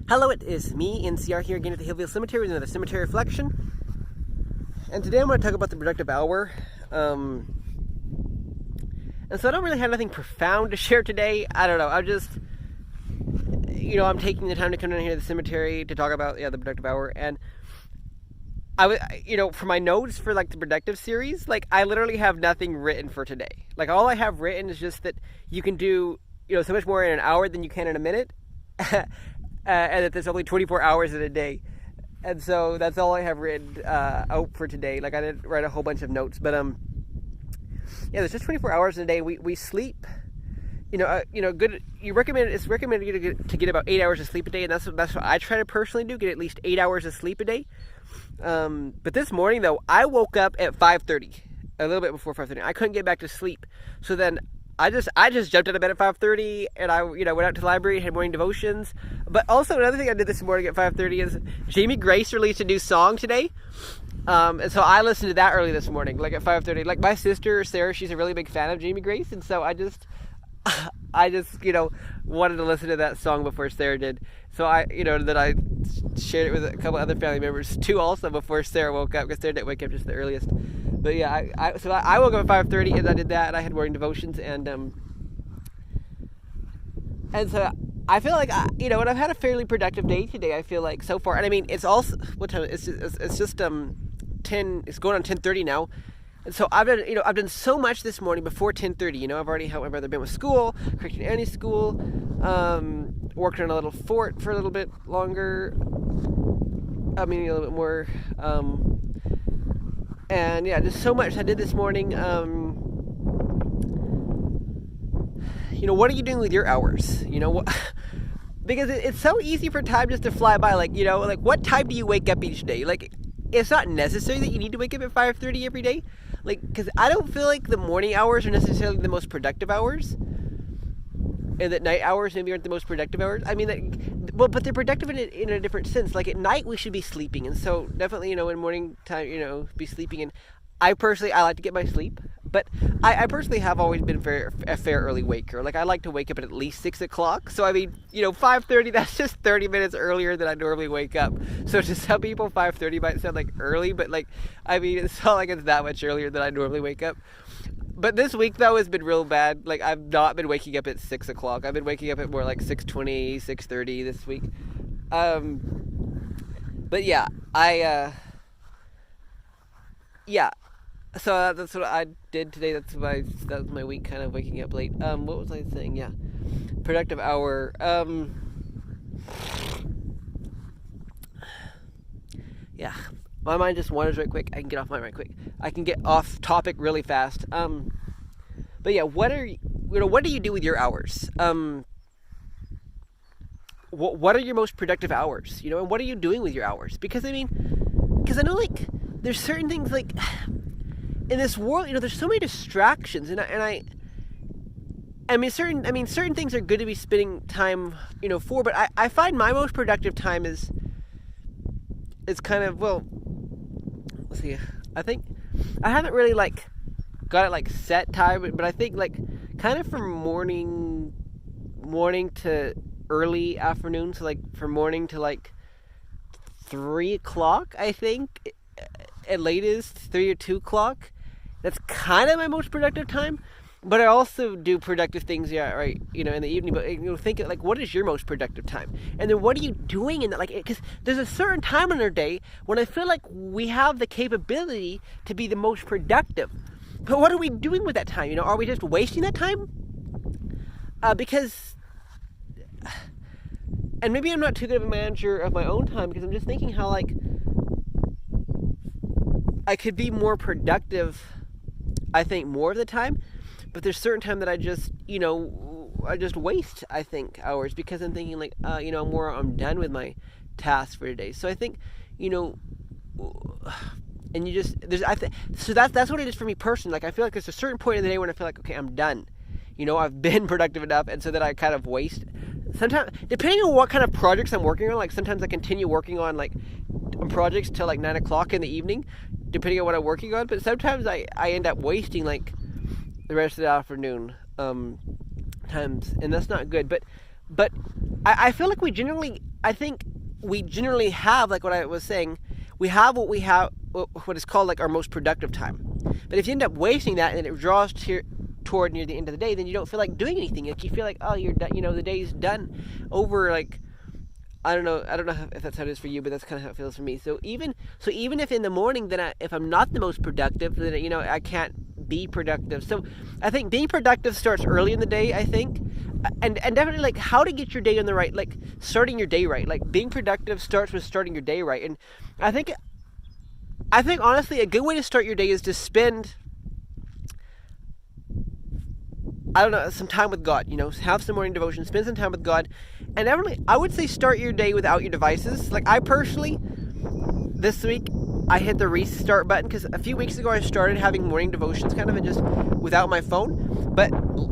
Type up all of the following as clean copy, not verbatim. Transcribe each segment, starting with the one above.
Hello, it is me, N.C.R. here again at the Hillview Cemetery with another cemetery reflection. And today I'm going to talk about the productive hour. And so I don't really have anything profound to share today. I don't know. I'm just, I'm taking the time to come down here to the cemetery to talk about, the productive hour. And for my notes for the productive series, I literally have nothing written for today. All I have written is just that you can do, so much more in an hour than you can in a minute. And that there's only 24 hours in a day. And so that's all I have written out for today. I didn't write a whole bunch of notes, but there's just 24 hours in a day. We sleep, good. It's recommended to get about 8 hours of sleep a day, and that's what I try to personally do. Get at least 8 hours of sleep a day. But this morning though, I woke up at 5:30, a little bit before 5:30. I couldn't get back to sleep, so then I just jumped out of bed at 5:30, and I went out to the library, had morning devotions. But also another thing I did this morning at 5:30 is Jamie Grace released a new song today, and so I listened to that early this morning, at 5:30. My sister Sarah, she's a really big fan of Jamie Grace, and so I just wanted to listen to that song before Sarah did. So that I shared it with a couple other family members too, also before Sarah woke up, because Sarah didn't wake up just the earliest. But yeah, I woke up at 5:30 and I did that, and I had morning devotions, and so I feel like and I've had a fairly productive day today. I feel like so far, and I mean it's also what time? It's just 10. It's going on 10:30 now, and so I've done so much this morning before 10:30. I've already helped my brother been with school, correcting Annie's school, worked on a little fort for a little bit longer. I mean a little bit more. And yeah, just so much I did this morning. What are you doing with your hours? Because it's so easy for time just to fly by. What time do you wake up each day? It's not necessary that you need to wake up at 5:30 every day. Because I don't feel like the morning hours are necessarily the most productive hours. And that night hours maybe aren't the most productive hours. I mean, but they're productive in a different sense. At night we should be sleeping, and so definitely, in morning time, be sleeping. And I like to get my sleep, but I personally have always been a fair early waker. I like to wake up at least 6 o'clock. So I mean, 5:30, that's just 30 minutes earlier than I normally wake up. So to some people, 5:30 might sound early, but I mean, it's not like it's that much earlier than I normally wake up. But this week, though, has been real bad. I've not been waking up at 6 o'clock. I've been waking up at more 6:20, 6:30 this week. But yeah, so that's what I did today. That was my week, kind of waking up late. What was I saying? Yeah, productive hour. Yeah. My mind just wanders right quick. I can get off mine right quick. I can get off topic really fast. But yeah, what do you do with your hours? What are your most productive hours? And what are you doing with your hours? Because I know there's certain things in this world. There's so many distractions, and certain things are good to be spending time, for. But I find my most productive time is kind of let's see. I think I haven't really got it set time, but I think kind of from morning to early afternoon, so from morning to 3 o'clock, I think at latest 3 or 2 o'clock. That's kind of my most productive time. But I also do productive things, in the evening. But think what is your most productive time, and then what are you doing in that? Because there's a certain time in our day when I feel like we have the capability to be the most productive. But what are we doing with that time? Are we just wasting that time? And maybe I'm not too good of a manager of my own time, because I'm just thinking how I could be more productive. I think more of the time. But there's certain time that I just waste, I think, hours, because I'm thinking I'm done with my tasks for today. So I think, and so that's what it is for me personally. I feel like there's a certain point in the day when I feel okay, I'm done. I've been productive enough, and so that I kind of waste. Sometimes, depending on what kind of projects I'm working on, sometimes I continue working on projects till 9 o'clock in the evening, depending on what I'm working on. But sometimes I end up wasting the rest of the afternoon times, and that's not good. But I feel like we generally I think we generally have, like what I was saying, we have what is called like our most productive time. But if you end up wasting that and it draws toward near the end of the day, then you don't feel like doing anything. Like you feel like, oh, you're done, the day's done over. Like I don't know if that's how it is for you, but that's kind of how it feels for me. So even if in the morning, then if I'm not the most productive, then I can't be productive. So I think being productive starts early in the day, I think. And definitely like how to get your day on the right, like starting your day right. Like being productive starts with starting your day right. And I think honestly a good way to start your day is to spend, I don't know, some time with God, have some morning devotion, spend some time with God. And definitely I would say start your day without your devices. Like I personally, this week, I hit the restart button because a few weeks ago I started having morning devotions kind of just without my phone. But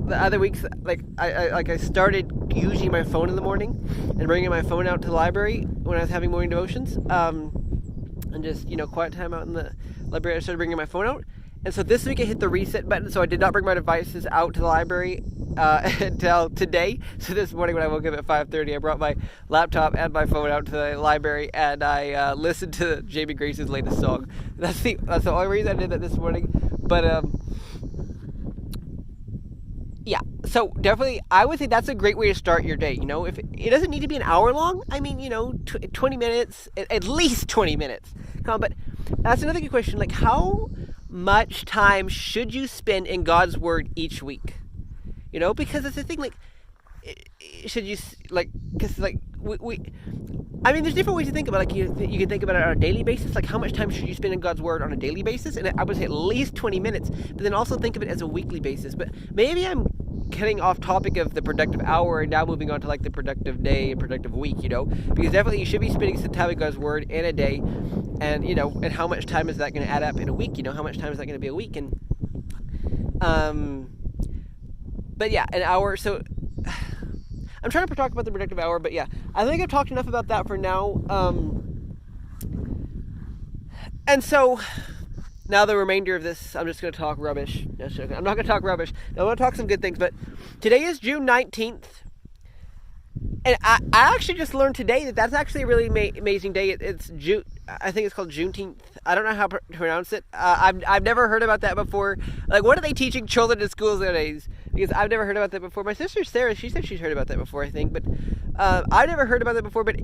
the other weeks, like I started using my phone in the morning and bringing my phone out to the library when I was having morning devotions, and just quiet time out in the library. I started bringing my phone out, and so this week I hit the reset button. So I did not bring my devices out to the library until today. So this morning when I woke up at 5:30, I brought my laptop and my phone out to the library, and I listened to Jamie Grace's latest song. That's the only reason I did that this morning. But yeah, so definitely I would say that's a great way to start your day. If it doesn't need to be an hour long, 20 minutes, at least 20 minutes. Come on, but that's another good question. Like, how much time should you spend in God's Word each week? Because it's the thing, like, should you, like, because, like, there's different ways to think about it. Like, you can think about it on a daily basis. Like, how much time should you spend in God's Word on a daily basis? And I would say at least 20 minutes. But then also think of it as a weekly basis. But maybe I'm getting off topic of the productive hour and now moving on to, like, the productive day and productive week, Because definitely you should be spending some time in God's Word in a day. And, and how much time is that going to add up in a week? How much time is that going to be a week? And, but yeah, an hour. So I'm trying to talk about the productive hour, but yeah, I think I've talked enough about that for now. And so now the remainder of this, I'm just going to talk rubbish. No, I'm not going to talk rubbish. No, I'm going to talk some good things. But today is June 19th. And I actually just learned today that that's actually a really amazing day. It's June. I think it's called Juneteenth. I don't know how to pronounce it. I've never heard about that before. Like, what are they teaching children in schools nowadays? Because I've never heard about that before. My sister Sarah, she said she's heard about that before, I think. But I've never heard about that before. But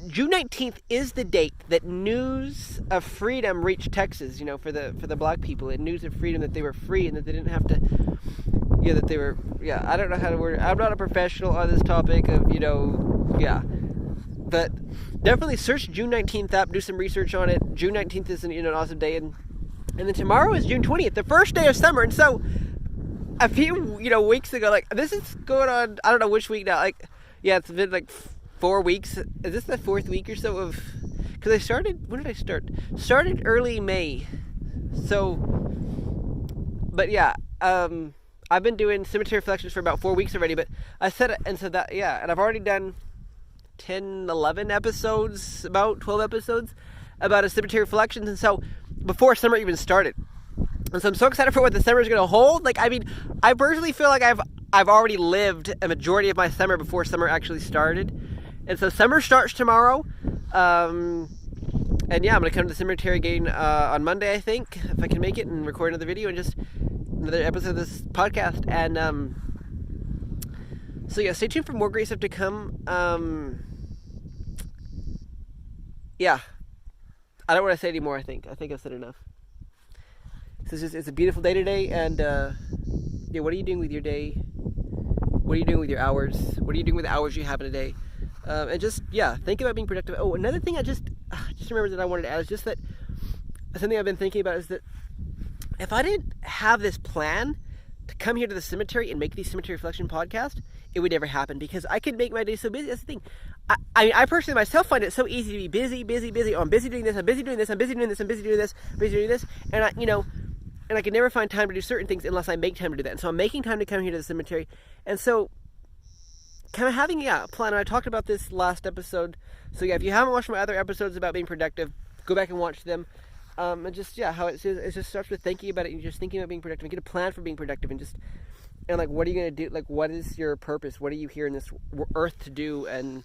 June 19th is the date that news of freedom reached Texas, for the black people. And news of freedom that they were free and that they didn't have to, that they were, I don't know how to word it. I'm not a professional on this topic of, But definitely search June 19th up, do some research on it. June 19th is an awesome day. And then tomorrow is June 20th, the first day of summer. And so a few, weeks ago, like, this is going on, I don't know which week now. Like, yeah, it's been like 4 weeks. Is this the 4th week or so of, because I started, when did I start? Started early May. So, but yeah, I've been doing cemetery reflections for about 4 weeks already, but I said it, and so that, and I've already done 10, 11 episodes, about 12 episodes about a cemetery reflections, and so before summer even started. And so I'm so excited for what the summer is going to hold. Like, I personally feel like I've already lived a majority of my summer before summer actually started. And so summer starts tomorrow. And yeah, I'm going to come to the cemetery again on Monday, I think, if I can make it, and record another video and just another episode of this podcast. And so yeah, stay tuned for more great stuff to come. Yeah, I don't want to say anymore. I think I've said enough. So it's a beautiful day today, and what are you doing with your day? What are you doing with your hours? What are you doing with the hours you have in a day? And just, think about being productive. Oh, another thing I just remembered that I wanted to add is just that something I've been thinking about is that if I didn't have this plan to come here to the cemetery and make these cemetery reflection podcasts, it would never happen, because I could make my day so busy. That's the thing. I personally myself find it so easy to be busy. Oh, I'm busy doing this. I'm busy doing this. I'm busy doing this. I'm busy doing this. I'm busy doing this. And I can never find time to do certain things unless I make time to do that. And so I'm making time to come here to the cemetery. And so kind of having a plan. And I talked about this last episode. So if you haven't watched my other episodes about being productive, go back and watch them. And just, how it just starts with thinking about it and just thinking about being productive and get a plan for being productive and like, what are you going to do? Like, what is your purpose? What are you here in this earth to do? And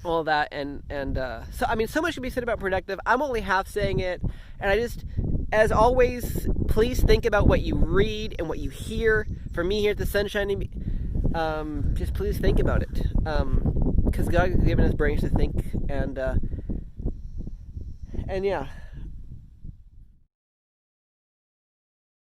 all that, and so I mean, so much can be said about productive. I'm only half saying it, and I just, as always, please think about what you read and what you hear. For me here at the Sunshine, just please think about it, because God has given us brains to think, and yeah.